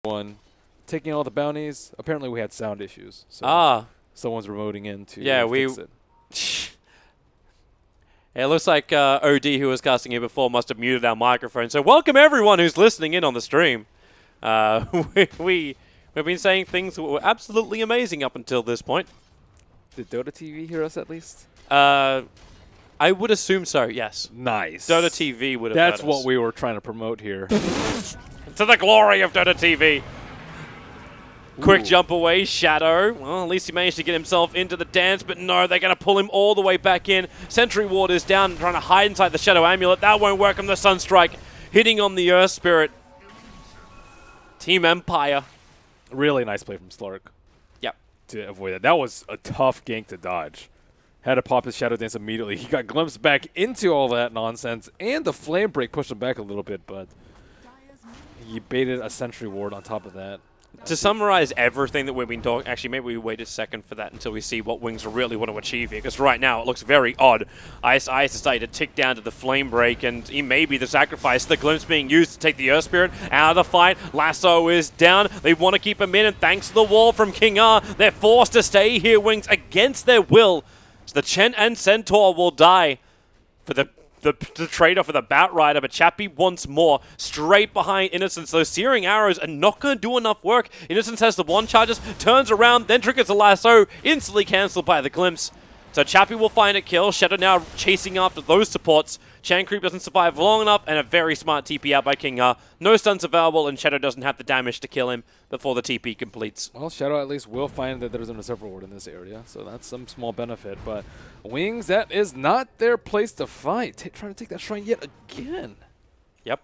one, taking all the bounties. Apparently we had sound issues. So someone's remoting in to fix it. It looks like OD, who was casting here before, must have muted our microphone. So welcome everyone who's listening in on the stream. We've been saying things that were absolutely amazing up until this point. Did Dota TV hear us at least? I would assume so, yes. Nice. Dota TV would have That's heard what us. we were trying to promote here. To the glory of Dota TV. Quick jump away, Shadow. Well, at least he managed to get himself into the dance, but no, they're going to pull him all the way back in. Sentry Ward is down, trying to hide inside the Shadow Amulet. That won't work on the Sunstrike. Hitting on the Earth Spirit. Team Empire. Really nice play from Slark. Yep. To avoid that. That was a tough gank to dodge. Had to pop his Shadow Dance immediately. He got glimpsed back into all that nonsense, and the Flame Break pushed him back a little bit, but he baited a Sentry Ward on top of that. To summarize everything that we've been talking, actually, maybe we wait a second for that until we see what Wings really want to achieve here, because right now it looks very odd. Ice decided to tick down to the Flame Break, and he may be the sacrifice. The Glimpse being used to take the Earth Spirit out of the fight. Lasso is down. They want to keep him in, and thanks to the wall from King R, they're forced to stay here, Wings, against their will. So the Chen and Centaur will die for the trade-off of the Batrider, but Chappie wants more. Straight behind Innocence. Those Searing Arrows are not going to do enough work. Innocence has the one charges, turns around, then triggers a lasso, instantly cancelled by the Glimpse. So Chappie will find a kill. Shadow now chasing after those supports. Chan Creep doesn't survive long enough, and a very smart TP out by King R. No stuns available, and Shadow doesn't have the damage to kill him before the TP completes. Well, Shadow at least will find that there's an Berserker Ward in this area, so that's some small benefit. But Wings, that is not their place to fight. Trying to take that shrine yet again. Yep.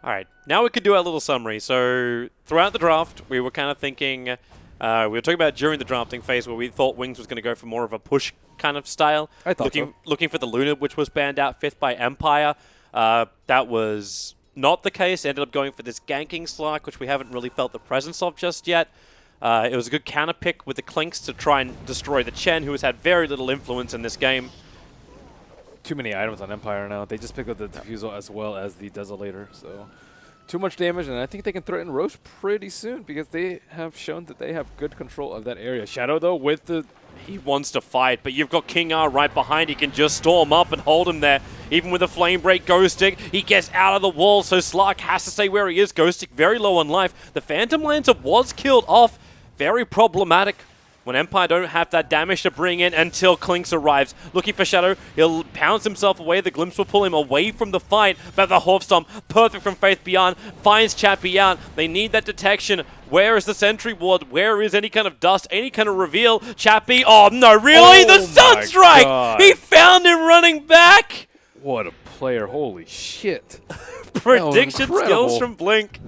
All right, now we could do our little summary. So throughout the draft, we were kind of thinking, we were talking about during the drafting phase where we thought Wings was going to go for more of a push kind of style. I thought looking for the Luna, which was banned out 5th by Empire. That was not the case. Ended up going for this ganking Slark, which we haven't really felt the presence of just yet. It was a good counter pick with the Clinks to try and destroy the Chen, who has had very little influence in this game. Too many items on Empire now. They just picked up the Diffusal as well as the Desolator, so too much damage, and I think they can threaten Roche pretty soon because they have shown that they have good control of that area. Shadow, though, with the... He wants to fight, but you've got King R right behind. He can just storm up and hold him there. Even with a Flame Break Ghost Stick, he gets out of the wall, so Slark has to stay where he is. Ghost Stick very low on life. The Phantom Lancer was killed off. Very problematic when Empire don't have that damage to bring in until Clinks arrives. Looking for Shadow, he'll pounce himself away. The Glimpse will pull him away from the fight, but the Hoof Stomp, perfect from Faith Beyond, finds Chappie out. They need that detection. Where is the Sentry Ward? Where is any kind of dust, any kind of reveal? Chappie, oh no, really? The Sunstrike! He found him running back! What a player, holy shit. Prediction skills from Blink.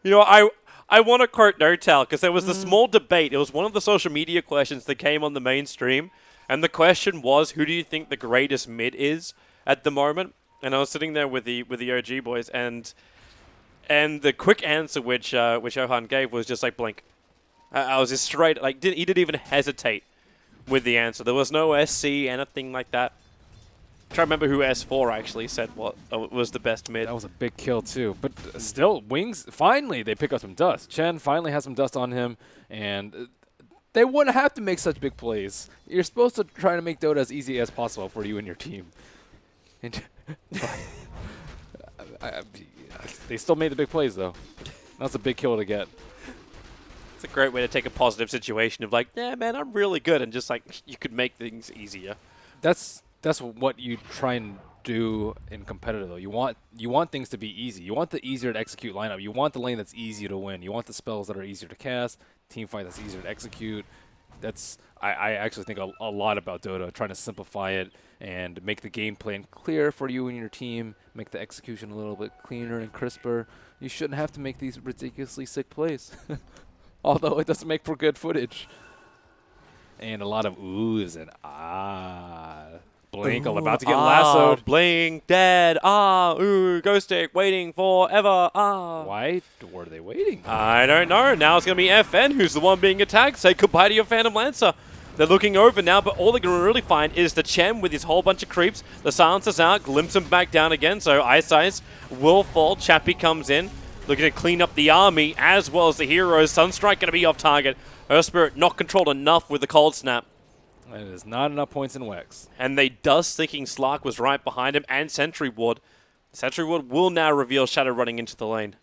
You know, I want to quote NoTal because there was a small debate. It was one of the social media questions that came on the mainstream, and the question was, who do you think the greatest mid is at the moment? And I was sitting there with the OG boys, and the quick answer which Johan gave was just like Blink. I was just straight, like he didn't even hesitate with the answer. There was no SC, anything like that. I'm trying to remember who S4 actually said what was the best mid. That was a big kill too. But still, Wings, finally they pick up some dust. Chen finally has some dust on him, and they wouldn't have to make such big plays. You're supposed to try to make Dota as easy as possible for you and your team. And they still made the big plays though. That's a big kill to get. It's a great way to take a positive situation of like, yeah man, I'm really good, and just like, you could make things easier. That's what you try and do in competitive though. You want things to be easy. You want the easier to execute lineup. You want the lane that's easier to win. You want the spells that are easier to cast, team fight that's easier to execute. I actually think a lot about Dota, trying to simplify it and make the game plan clear for you and your team, make the execution a little bit cleaner and crisper. You shouldn't have to make these ridiculously sick plays. Although it doesn't make for good footage. And a lot of oohs and ahs. Blink, I'm about to get lassoed. Blink, dead, ooh, Ghost Stick, waiting forever, Why were they waiting? I don't know. Now it's going to be FN who's the one being attacked. Say goodbye to your Phantom Lancer. They're looking over now, but all they're going to really find is the Chen with his whole bunch of creeps. The Silencer's out, glimpse him back down again, so Ice will fall. Chappie comes in. looking to clean up the army as well as the heroes. Sunstrike going to be off target. Earth Spirit not controlled enough with the Cold Snap. And there's not enough points in Wex. And they Dust thinking Slark was right behind him, and Sentry Ward. Sentry Ward will now reveal Shadow running into the lane.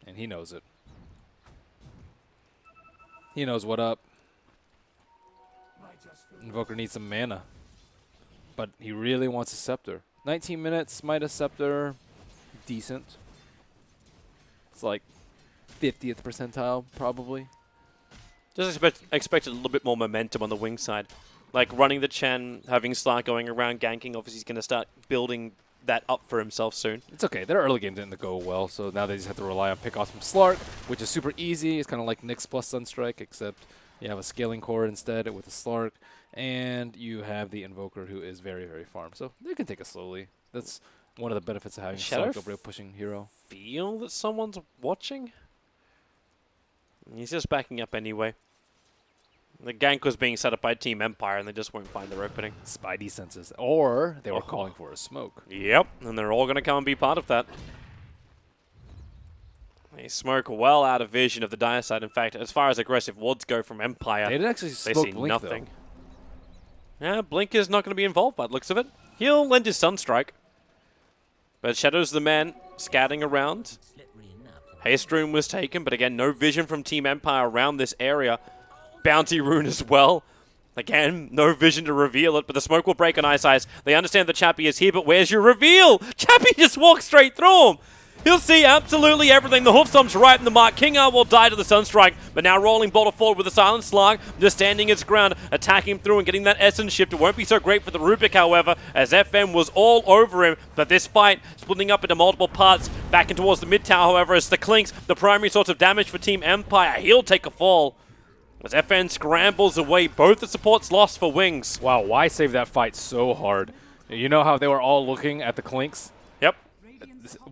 And he knows it. He knows what up. Invoker needs some mana. But he really wants a Scepter. 19 minutes, Midas Scepter, decent. It's like 50th percentile, probably. Just expect a little bit more momentum on the wing side. Like running the Chen, having Slark going around ganking, obviously he's going to start building that up for himself soon. It's okay. Their early game didn't go well, so now they just have to rely on pickoffs from Slark, which is super easy. It's kind of like Nyx plus Sunstrike, except you have a scaling core instead with a Slark, and you have the Invoker, who is very, very farm. So they can take it slowly. That's one of the benefits of having Slark over a pushing hero. Feel that someone's watching? He's just backing up anyway. The gank was being set up by Team Empire, and they just won't find their opening. Spidey senses. Or they were calling for a smoke. Yep, and they're all going to come and be part of that. They smoke well out of vision of the dire side. In fact, as far as aggressive wards go from Empire, they didn't actually they smoke see Blink, nothing. Though. Yeah, Blink is not going to be involved by the looks of it. He'll lend his Sunstrike. But Shadow's the man scouting around. Haste Rune was taken, but again, no vision from Team Empire around this area. Bounty Rune as well. Again, no vision to reveal it, but the smoke will break on Ice Ice. They understand that Chappie is here, but where's your reveal? Chappie just walks straight through him. He'll see absolutely everything. The Hoofstomp's right in the mark. King R will die to the Sunstrike, but now rolling Boulder forward with the Silent Slark, just standing its ground, attacking through and getting that Essence shift. It won't be so great for the Rubik, however, as FM was all over him. But this fight, splitting up into multiple parts, back in towards the mid tower, however, as the Clinks, the primary source of damage for Team Empire, he'll take a fall. As FN scrambles away, both the supports lost for Wings. Wow, why save that fight so hard? You know how they were all looking at the Clinks? Yep.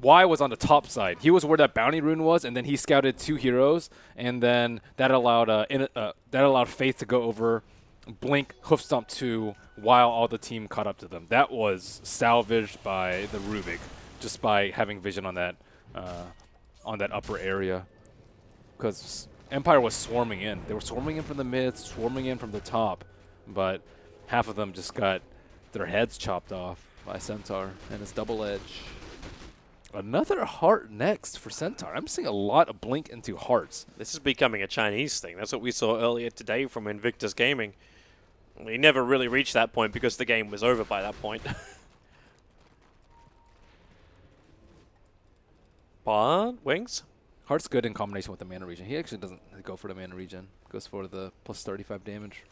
Y was on the top side. He was where that bounty rune was, and then he scouted 2 heroes, and then that allowed Faith to go over, blink, Hoofstomp 2, while all the team caught up to them. That was salvaged by the Rubik, just by having vision on that upper area. Because Empire was swarming in. They were swarming in from the mid, swarming in from the top, but half of them just got their heads chopped off by Centaur and his double edge. Another heart next for Centaur. I'm seeing a lot of blink into hearts. This is becoming a Chinese thing. That's what we saw earlier today from Invictus Gaming. We never really reached that point because the game was over by that point. But Wings? Heart's good in combination with the mana regen. He actually doesn't go for the mana regen. Goes for the plus 35 damage.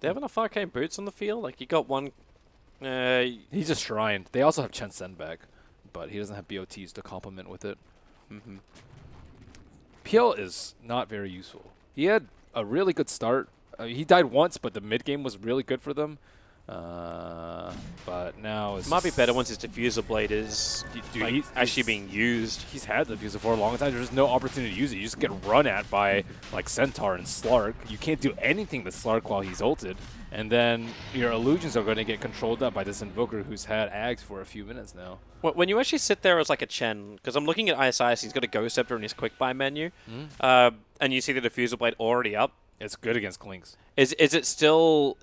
They have enough arcane boots on the field? Like, you got one... He's just shrined. They also have Chen Sen back, but he doesn't have BOTs to complement with it. PL is not very useful. He had a really good start. He died once, but the mid game was really good for them. But now it's might be better once his diffuser blade is actually being used. He's had the diffuser for a long time. There's just no opportunity to use it. You just get run at by like Centaur and Slark. You can't do anything to Slark while he's ulted. And then your illusions are going to get controlled up by this Invoker who's had Ags for a few minutes now. When you actually sit there as like a Chen, because I'm looking at ISIS, he's got a Ghost Scepter in his quick buy menu, and you see the diffuser blade already up. It's good against Clinks. Is it still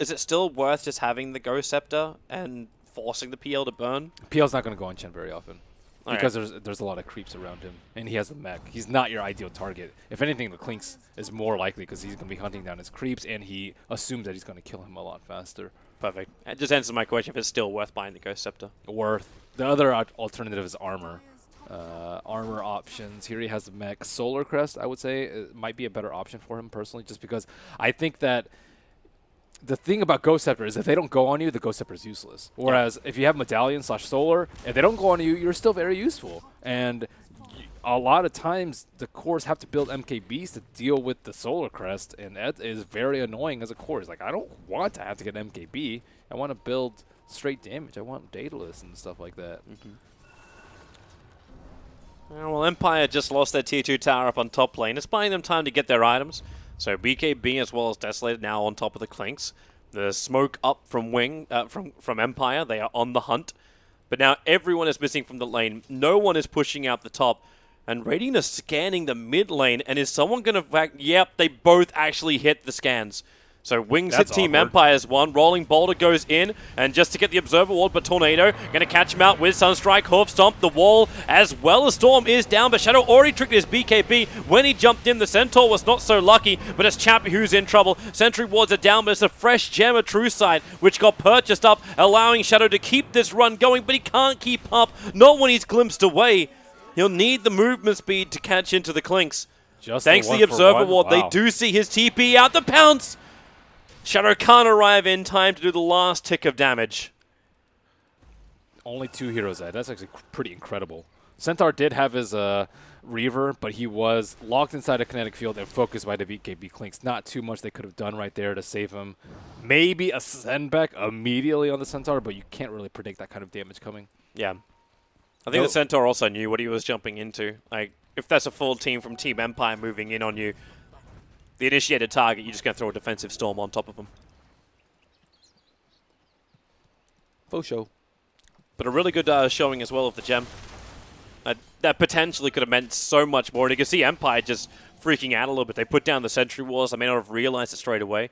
worth just having the Ghost Scepter and forcing the PL to burn? PL's not going to go on Chen very often because there's a lot of creeps around him, and he has the mech. He's not your ideal target. If anything, the Clinks is more likely because he's going to be hunting down his creeps, and he assumes that he's going to kill him a lot faster. Perfect. It just answers my question if it's still worth buying the Ghost Scepter. Worth. The other alternative is armor. Armor options. Here he has the mech. Solar Crest, I would say, it might be a better option for him personally, just because I think that the thing about Ghost Scepter is if they don't go on you, the Ghost Scepter is useless. Whereas if you have Medallion / Solar, if they don't go on you, you're still very useful. And a lot of times the cores have to build MKBs to deal with the Solar Crest, and that is very annoying as a core. It's like, I don't want to have to get MKB. I want to build straight damage. I want Daedalus and stuff like that. Well, Empire just lost their tier 2 tower up on top lane. It's buying them time to get their items. So BKB as well as Desolated now on top of the Clinks. The smoke up from from Empire. They are on the hunt. But now everyone is missing from the lane. No one is pushing out the top. And Radiant is scanning the mid lane, and is someone going to... Yep, they both actually hit the scans. So Wings That's hit Team awkward. Empire's one. Rolling Boulder goes in, and just to get the Observer Ward, but Tornado going to catch him out with Sunstrike, Hoof Stomp, the wall, as well as Storm is down, but Shadow already triggered his BKB. When he jumped in, the Centaur was not so lucky, but it's Chappie who's in trouble. Sentry Wards are down, but it's a fresh gem of True Sight, which got purchased up, allowing Shadow to keep this run going, but he can't keep up, not when he's glimpsed away. He'll need the movement speed to catch into the Clinks. Just Thanks to one the for Observer one? Ward, Wow. they do see his TP out the pounce. Shadow can't arrive in time to do the last tick of damage. Only 2 heroes died. That's actually pretty incredible. Centaur did have his Reaver, but he was locked inside a kinetic field and focused by the BKB Clinks. Not too much they could have done right there to save him. Maybe a send back immediately on the Centaur, but you can't really predict that kind of damage coming. Yeah. I think the Centaur also knew what he was jumping into. Like, if that's a full team from Team Empire moving in on you, the initiated target, you're just going to throw a defensive storm on top of them. Faux show. But a really good showing as well of the gem. That potentially could have meant so much more. And you can see Empire just freaking out a little bit. They put down the Sentry Walls. I may not have realized it straight away.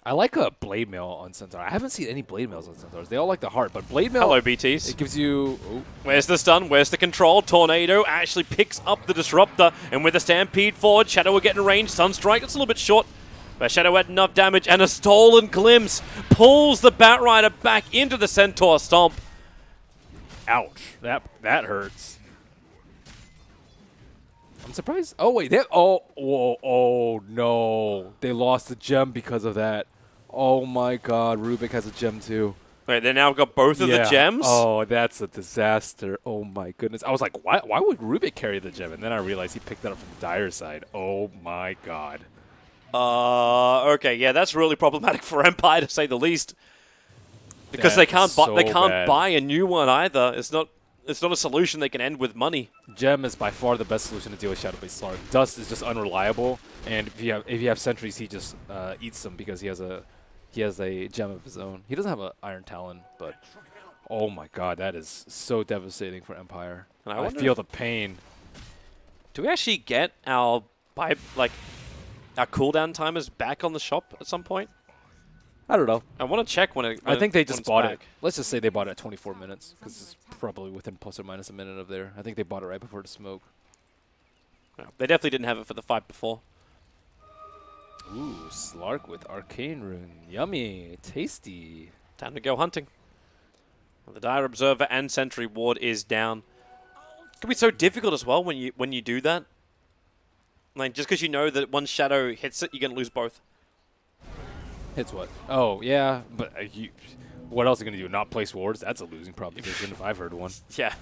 I like a Blade Mail on Centaur. I haven't seen any Blade Mails on Centaurs. They all like the heart, but Blade Mail... Hello, BTs. It gives you... Oh. Where's the stun? Where's the control? Tornado actually picks up the Disruptor, and with a Stampede forward, Shadow will get in range. Sunstrike, it's a little bit short, but Shadow had enough damage, and a stolen glimpse pulls the Batrider back into the Centaur Stomp. Ouch. That hurts. I'm surprised. Oh, wait. Oh, no. They lost the gem because of that. Oh, my God. Rubik has a gem, too. Wait, they now got both of the gems? Oh, that's a disaster. Oh, my goodness. I was like, why would Rubik carry the gem? And then I realized he picked that up from the Dire side. Oh, my God. Okay, yeah, that's really problematic for Empire, to say the least. Because That they can't is buy so they can't bad. buy a new one either. It's not a solution they can end with money. Gem is by far the best solution to deal with Shadow-based Slark. Dust is just unreliable, and if you have sentries, he just eats them because he has a gem of his own. He doesn't have an Iron Talon, but oh my God, that is so devastating for Empire. And I feel the pain. Do we actually get our our cooldown timers back on the shop at some point? I don't know. I want to check when it. I think they when just it's bought back. it. Let's just say they bought it at 24 minutes because it's probably within plus or minus a minute of there. I think they bought it right before the smoke. No, they definitely didn't have it for the fight before. Ooh, Slark with Arcane Rune. Yummy. Tasty. Time to go hunting. Well, the Dire Observer and Sentry Ward is down. It can be so difficult as well when you do that. Like, just because you know that once Shadow hits it, you're going to lose both. Hits what? Oh, yeah, but what else are you going to do? Not place wards? That's a losing proposition if I've heard one. Yeah.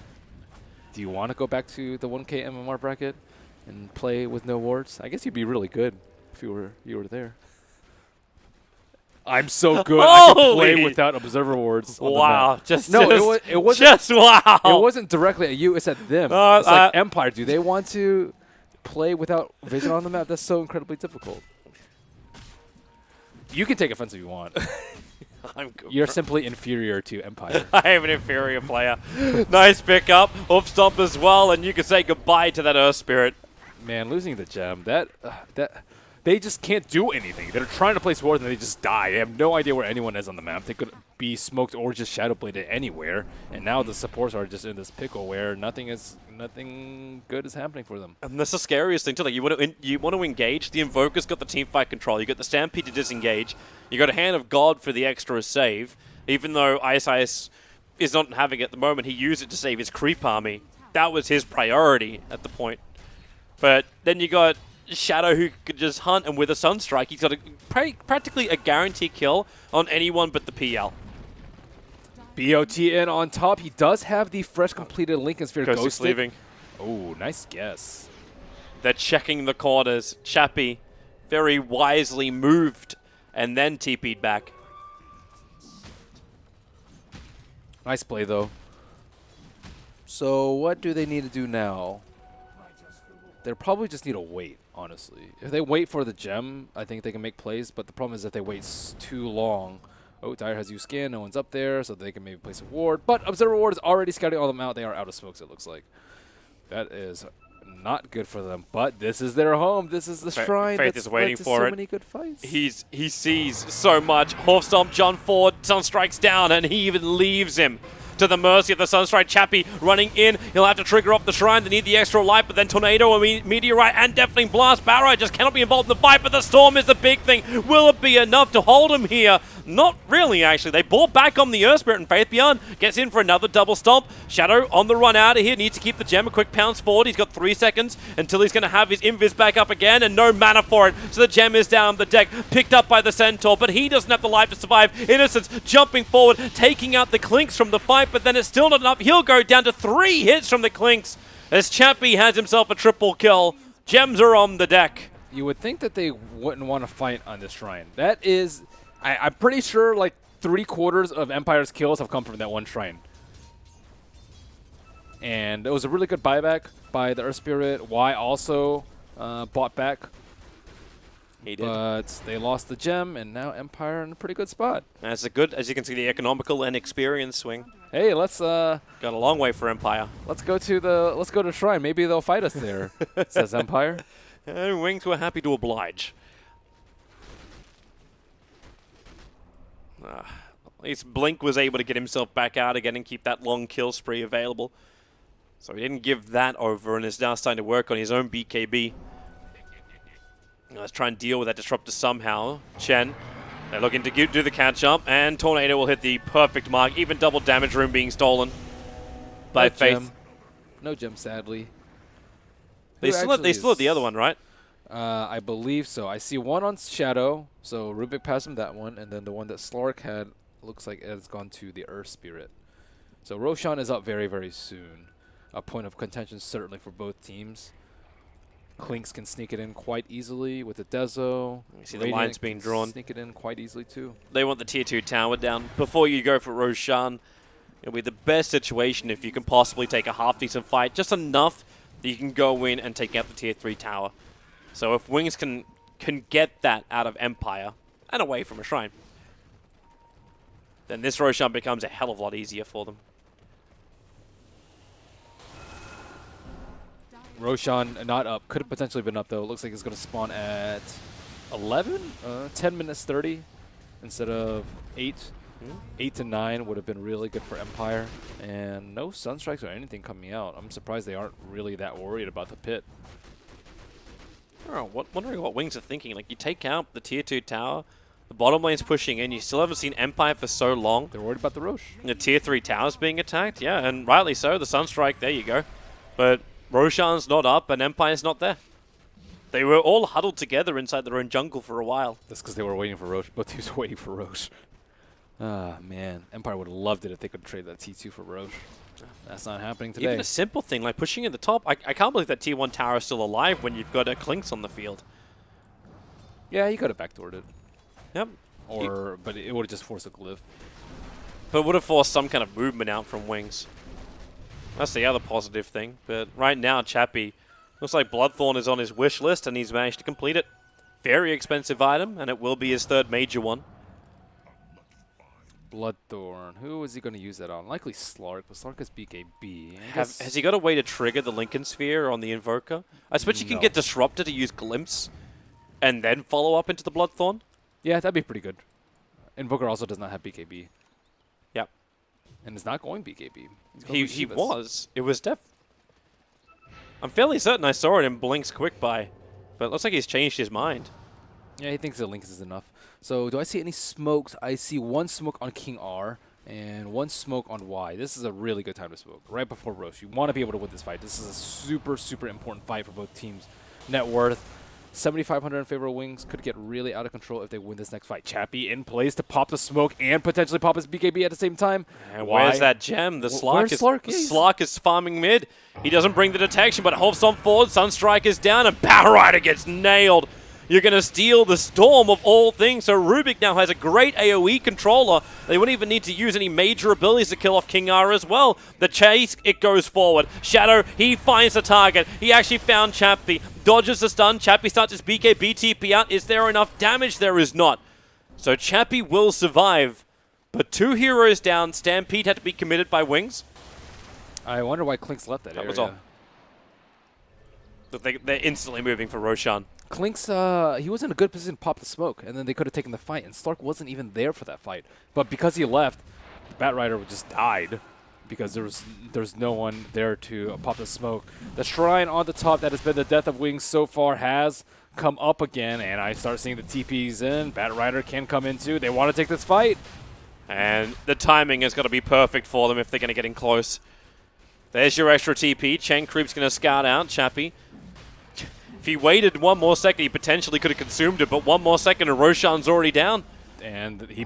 Do you want to go back to the 1K MMR bracket and play with no wards? I guess you'd be really good if you were there. I'm so good. I can play Holy- without observer wards on Wow. the map. It wasn't. Just wow. It wasn't directly at you. It's at them. It's like Empire. Do they want to play without vision on the map? That's so incredibly difficult. You can take offense if you want. I'm good. You're simply inferior to Empire. I am an inferior player. Nice pickup. Hoof Stomp as well, and you can say goodbye to that Earth Spirit. Man, losing the gem, that they just can't do anything. They're trying to place wards and they just die. They have no idea where anyone is on the map. They could be smoked or just shadow bladed anywhere. And now the supports are just in this pickle where nothing good is happening for them. And that's the scariest thing too. Like you want to engage. The Invoker's got the team fight control. You got the Stampede to disengage. You got a Hand of God for the extra save. Even though Ice is not having it at the moment, he used it to save his creep army. That was his priority at the point. But then you got Shadow who could just hunt, and with a Sunstrike, he's got practically a guaranteed kill on anyone but the PL. BOTN on top. He does have the fresh completed Lincoln Sphere Ghost Ghost leaving. Oh, nice guess. They're checking the corners. Chappie very wisely moved and then TP'd back. Nice play, though. So what do they need to do now? They probably just need to wait, honestly. If they wait for the gem, I think they can make plays. But the problem is if they wait too long. Oh, Dire has used scan. No one's up there, so they can maybe place a ward. But Observer Ward is already scouting all them out. They are out of smokes, it looks like. That is not good for them. But this is their home. This is the shrine. Faith is waiting for so it. many good fights. He sees so much. Horse Stomp, John Ford, Sunstrike's down, and he even leaves him to the mercy of the Sunstrike. Chappie running in. He'll have to trigger off the shrine. They need the extra light, but then Tornado, Meteorite, and Deafening Blast. Barrow just cannot be involved in the fight, but the Storm is the big thing. Will it be enough to hold him here? Not really, actually. They bought back on the Earth Spirit, and Faith Beyond gets in for another double stomp. Shadow on the run out of here. Needs to keep the gem. A quick pounce forward. He's got 3 seconds until he's going to have his invis back up again, and no mana for it. So the gem is down the deck, picked up by the Centaur, but he doesn't have the life to survive. Innocence jumping forward, taking out the Clinks from the fight, but then it's still not enough. He'll go down to 3 hits from the Clinks as Chappie has himself a triple kill. Gems are on the deck. You would think that they wouldn't want to fight on this shrine. That is, I'm pretty sure like 3/4 of Empire's kills have come from that one shrine. And it was a really good buyback by the Earth Spirit. Y also bought back. He did. But they lost the gem, and now Empire in a pretty good spot. That's a good, as you can see, the economical and experience swing. Hey, let's Got a long way for Empire. go to shrine. Maybe they'll fight us there, says Empire. And Wings were happy to oblige. At least Blink was able to get himself back out again and keep that long kill spree available. So he didn't give that over and is now starting to work on his own BKB. Let's try and deal with that disruptor somehow. Chen, they're looking to do the catch up, and Tornado will hit the perfect mark. Even double damage room being stolen by Faith. No gem, sadly. They still have the other one, right? I believe so. I see one on Shadow, so Rubik passed him that one, and then the one that Slark had looks like it has gone to the Earth Spirit. So Roshan is up very, very soon. A point of contention certainly for both teams. Clinks can sneak it in quite easily with the Dezo. You see the lines being drawn. Sneak it in quite easily too. They want the tier 2 tower down. Before you go for Roshan, it'll be the best situation if you can possibly take a half-decent fight, just enough that you can go in and take out the tier 3 tower. So if Wings can get that out of Empire and away from a shrine, then this Roshan becomes a hell of a lot easier for them. Roshan not up. Could have potentially been up though. Looks like it's going to spawn at 11? 10 minutes 30 instead of 8. 8 to 9 would have been really good for Empire. And no Sunstrikes or anything coming out. I'm surprised they aren't really that worried about the pit. Oh, wondering what Wings are thinking. Like, you take out the tier 2 tower, the bottom lane's pushing in, you still haven't seen Empire for so long. They're worried about the Roche. The tier 3 tower's being attacked, yeah, and rightly so. The Sunstrike, there you go. But Roshan's not up and Empire's not there. They were all huddled together inside their own jungle for a while. That's because they were waiting for Roche. Both teams were waiting for Roche. Ah, man. Empire would have loved it if they could trade that T2 for Roche. That's not happening today. Even a simple thing like pushing in the top. I can't believe that tier 1 tower is still alive when you've got a Clinks on the field. Yeah, he could have backdoored it. Yep. But it would have just forced a glyph. But it would have forced some kind of movement out from Wings. That's the other positive thing. But right now, Chappie, looks like Bloodthorn is on his wish list and he's managed to complete it. Very expensive item, and it will be his 3rd major one. Bloodthorn. Who is he going to use that on? Likely Slark, but Slark is BKB. Has he got a way to trigger the Lincoln Sphere on the Invoker? I suppose you can get Disruptor to use Glimpse and then follow up into the Bloodthorn. Yeah, that'd be pretty good. Invoker also does not have BKB. Yep. And is not going BKB. He was. It was I'm fairly certain I saw it in Blink's quick buy, but it looks like he's changed his mind. Yeah, he thinks the Lynx is enough. So do I see any smokes? I see one smoke on King R and one smoke on Y. This is a really good time to smoke, right before Roche. You want to be able to win this fight. This is a super, super important fight for both teams. Net worth, 7,500 in favor of Wings. Could get really out of control if they win this next fight. Chappie in place to pop the smoke and potentially pop his BKB at the same time. And where's that gem? The Slark is farming mid. He doesn't bring the detection, but Holf's on forward. Sunstrike is down, and Power Rider gets nailed. You're going to steal the Storm of all things. So Rubik now has a great AoE controller. They wouldn't even need to use any major abilities to kill off King R as well. The chase, it goes forward. Shadow, he finds the target. He actually found Chappie. Dodges the stun. Chappie starts his BKB TP out. Is there enough damage? There is not. So Chappie will survive. But 2 heroes down. Stampede had to be committed by Wings. I wonder why Clinks left that area. Was all. But they're instantly moving for Roshan. Klink's, he was in a good position to pop the smoke, and then they could have taken the fight, and Slark wasn't even there for that fight. But because he left, the Bat Rider just died because there's no one there to pop the smoke. The shrine on the top that has been the death of Wings so far has come up again, and I start seeing the TPs in. Bat Rider can come in too. They want to take this fight. And the timing has got to be perfect for them if they're going to get in close. There's your extra TP. Chen Creep's going to scout out Chappie. If he waited one more second, he potentially could have consumed it, but one more second and Roshan's already down. And he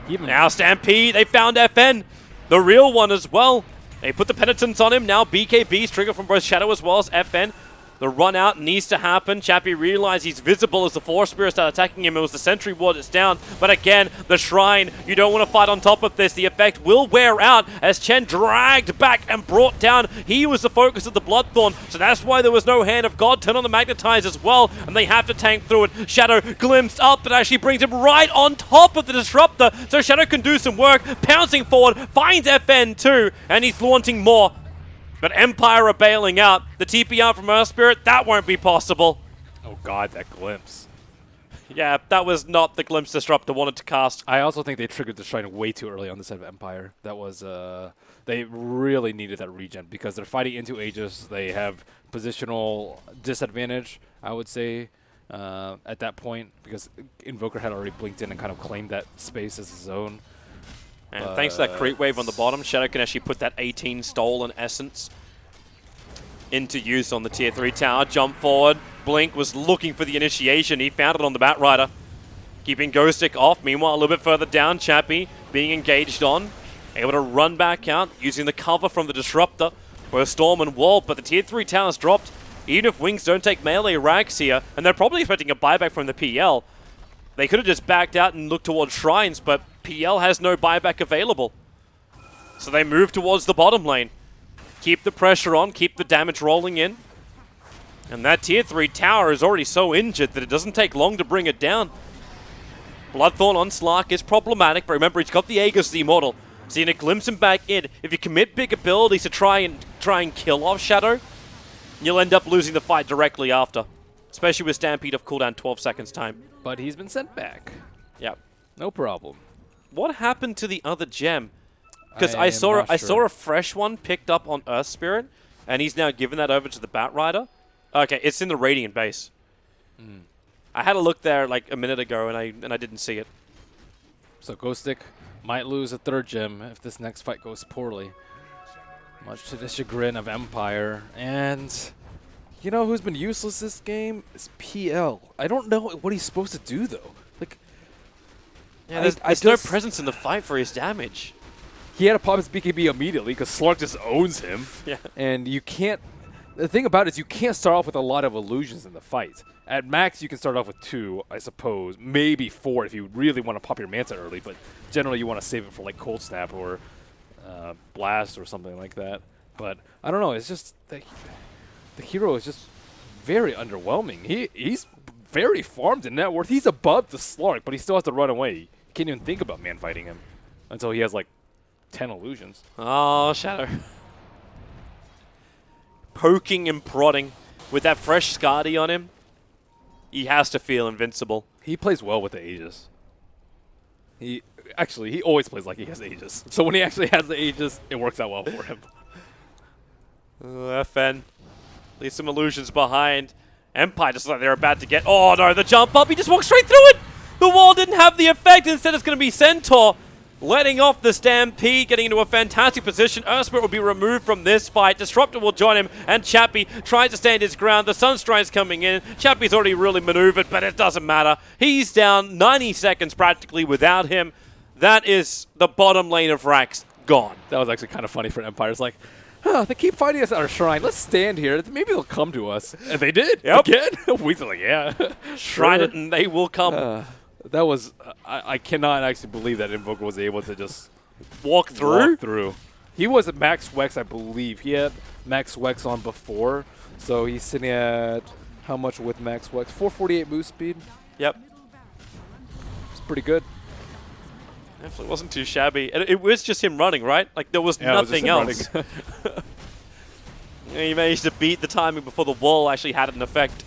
even... Now Stampede, they found FN. The real one as well. They put the penitence on him. Now BKB's trigger from both Shadow as well as FN. The run out needs to happen. Chappie realized he's visible as the Force Spirits start attacking him. It was the Sentry Ward that's down. But again, the Shrine, you don't want to fight on top of this. The effect will wear out as Chen dragged back and brought down. He was the focus of the Bloodthorn. So that's why there was no Hand of God. Turn on the Magnetize as well. And they have to tank through it. Shadow glimpsed up, but actually brings him right on top of the Disruptor. So Shadow can do some work. Pouncing forward, finds FN too. And he's launching more. But Empire are bailing out. The TP out from Earth Spirit, that won't be possible. Oh god, that glimpse. Yeah, that was not the glimpse Disruptor wanted to cast. I also think they triggered the Shrine way too early on the side of Empire. That was, they really needed that regen because they're fighting into Aegis. They have positional disadvantage, I would say, at that point because Invoker had already blinked in and kind of claimed that space as his own. And thanks to that creep wave on the bottom, Shadow can actually put that 18 stolen essence into use on the tier 3 tower. Jump forward. Blink was looking for the initiation. He found it on the Bat Rider. Keeping Ghostic off. Meanwhile, a little bit further down, Chappie being engaged on. Able to run back out using the cover from the Disruptor for a Storm and Wall. But the tier 3 tower's dropped. Even if Wings don't take melee racks here, and they're probably expecting a buyback from the PL, they could have just backed out and looked towards Shrines, but PL has no buyback available. So they move towards the bottom lane. Keep the pressure on, keep the damage rolling in. And that tier 3 tower is already so injured that it doesn't take long to bring it down. Bloodthorn on Slark is problematic, but remember he's got the Aegis, the Immortal. So you're going to glimpse him back in. If you commit big abilities to try and kill off Shadow, you'll end up losing the fight directly after. Especially with Stampede of cooldown 12 seconds time. But he's been sent back. Yep. No problem. What happened to the other gem? Because I saw a fresh one picked up on Earth Spirit, and he's now given that over to the Bat Rider. Okay, it's in the Radiant base. I had a look there like a minute ago, and I didn't see it. So Ghostic might lose a third gem if this next fight goes poorly. Much to the chagrin of Empire. And you know who's been useless this game? Is PL. I don't know what he's supposed to do, though. Like, yeah, there's no presence in the fight for his damage. He had to pop his BKB immediately because Slark just owns him. Yeah. And you can't... The thing about it is you can't start off with a lot of illusions in the fight. At max, you can start off with 2, I suppose. Maybe 4 if you really want to pop your Manta early, but generally you want to save it for like Cold Snap or Blast or something like that. But I don't know, it's just... The hero is just very underwhelming. He's very farmed in net worth. He's above the Slark, but he still has to run away. You can't even think about man fighting him until he has like 10 illusions. Oh, Shadow. Poking and prodding with that fresh Skadi on him. He has to feel invincible. He plays well with the Aegis. He always plays like he has Aegis. So when he actually has the Aegis, it works out well for him. FN. Leave some illusions behind. Empire just like they're about to get... Oh no, the jump up. He just walked straight through it. The wall didn't have the effect. Instead, it's going to be Centaur letting off the Stampede, getting into a fantastic position. Earthspirit will be removed from this fight. Disruptor will join him, and Chappie tries to stand his ground. The Sunstride's coming in. Chappie's already really maneuvered, but it doesn't matter. He's down 90 seconds practically without him. That is the bottom lane of Rax gone. That was actually kind of funny for Empire. It's like, they keep fighting us at our shrine. Let's stand here. Maybe they'll come to us. And they did. Yep. Again. We were like, yeah. Shrine it and they will come. That was... I cannot actually believe that Invoker was able to just... Walk through? He was at max Wex, I believe. He had max Wex on before. So he's sitting at... How much with max Wex? 448 move speed. Yep. It's pretty good. Definitely wasn't too shabby. And it was just him running, right? Like, there was nothing else. He managed to beat the timing before the wall actually had an effect.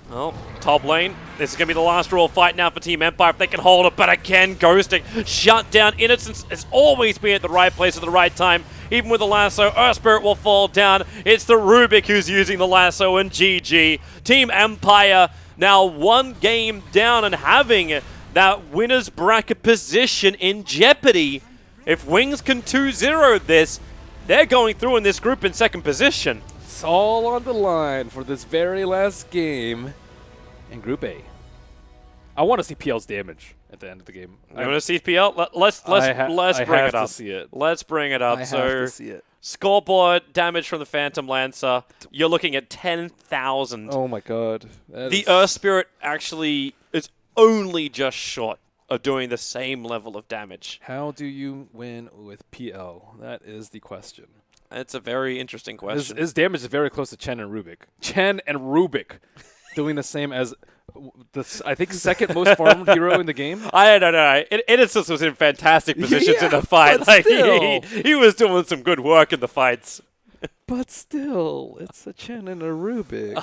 Oh, top lane. This is going to be the last royal fight now for Team Empire if they can hold it. But again, Ghosting shut down. Innocence has always been at the right place at the right time. Even with the lasso, Earth Spirit will fall down. It's the Rubik who's using the lasso, and GG. Team Empire now one game down and having that winner's bracket position in jeopardy. If Wings can 2-0 this, they're going through in this group in second position. It's all on the line for this very last game in Group A. I want to see PL's damage at the end of the game. You want to see PL? Let's bring it up. To see it. Let's bring it up. I have to see it. Scoreboard damage from the Phantom Lancer. You're looking at 10,000. Oh my god. The Earth Spirit actually is only just short of doing the same level of damage. How do you win with PL? That is the question. It's a very interesting question. His damage is very close to Chen and Rubik. Chen and Rubik doing the same as the, I think, second most farmed hero in the game. I don't know. Innocence was in fantastic positions in the fight. But Like still. he was doing some good work in the fights. But still, it's a Chen and a Rubik.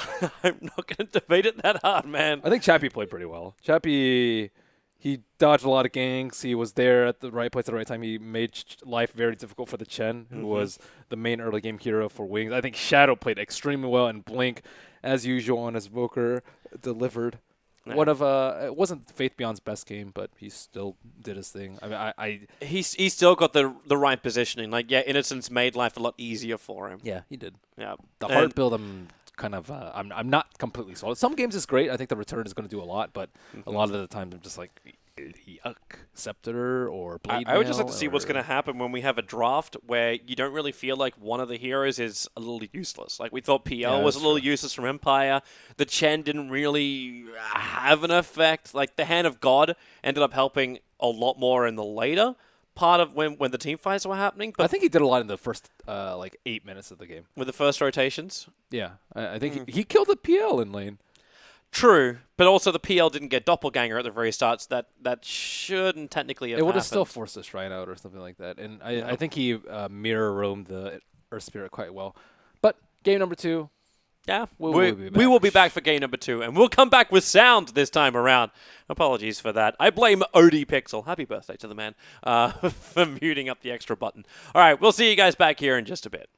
I'm not going to debate it that hard, man. I think Chappie played pretty well. Chappie, he dodged a lot of ganks. He was there at the right place at the right time. He made life very difficult for the Chen, who was the main early game hero for Wings. I think Shadow played extremely well, and Blink, as usual on his Voker, delivered. Yeah. One of it wasn't Faith Beyond's best game, but he still did his thing. I mean, He's still got the right positioning. Like, yeah, Innocence made life a lot easier for him. yeah, he did. Yeah. The hard build, I'm kind of, I'm not completely solid. Some games is great. I think the return is going to do a lot, but a lot of the times I'm just like, yuck, Scepter or Blade I would just like Mail to see what's going to happen when we have a draft where you don't really feel like one of the heroes is a little useless. Like, we thought PL was a that's little true. useless from Empire. The Chen didn't really have an effect. Like, the Hand of God ended up helping a lot more in the later part of when the team fights were happening. I But think he did a lot in the first, 8 minutes of the game. with the first rotations, Yeah, I think he killed the PL in lane. true. But also the PL didn't get Doppelganger at the very start, so that shouldn't technically have It would have happened. still forced a Shrine out or something like that. And I think he mirror roamed the Earth Spirit quite well. But game number 2, Yeah, We we will be back for game number 2, and we'll come back with sound this time around. Apologies for that. I blame OD Pixel. Happy birthday to the man for muting up the extra button. All right, we'll see you guys back here in just a bit.